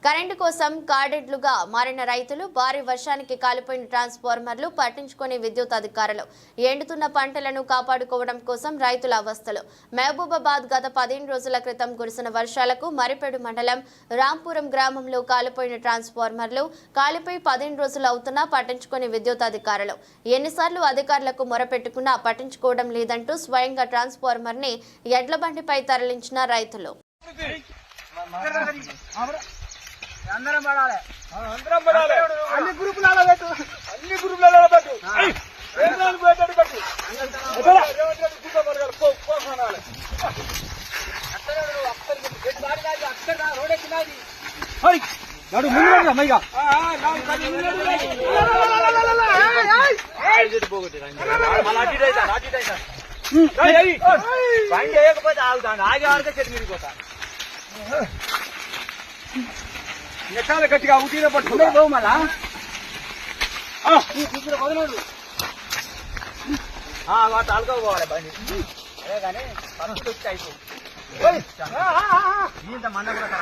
Current కోసం కాడెడ్లుగా మారిన రైతులు, భారీ వర్షానికి కాలిపోయిన ట్రాన్స్ఫార్మర్లు పట్టించుకునే విద్యుత్ అధికారులు, ఎండుతున్న పంటలను కాపాడుకోవడం కోసం రైతుల అవస్థలు. మహబూబాబాద్ గత 15 రోజుల క్రితం కురిసిన వర్షాలకు మరిపేడు మండలం రాంపురం గ్రామంలో కాలిపోయిన ట్రాన్స్ఫార్మర్లు కాలిపోయి 15 రోజులు అవుతున్నా పట్టించుకునే విద్యుత్ అధికారులు. ఎన్నిసార్లు అధికారులకు మొరపెట్టుకున్నా పట్టించుకోవడం లేదంటూ స్వయంగా ట్రాన్స్ఫార్మర్ ని ఎడ్ల బండిపై తరలించిన రైతులు. అందరం పడాలి అన్ని గ్రూపులలో పెట్టు అన్ని గ్రూపులలో పెట్టు పెట్టు బండి వేయకపోతే ఆగుతాను ఆగే వాడితే చెట్టు మిరిగిపోతా ఎట్లా గట్టిగా ఊటీలో పట్టుకుంటే పోవు మళ్ళా వదలడు వాటి అలుకోపోవాలి బండి అదే కానీ ఫస్ట్ వచ్చి అయిపోయి ఇంత మంద కూడా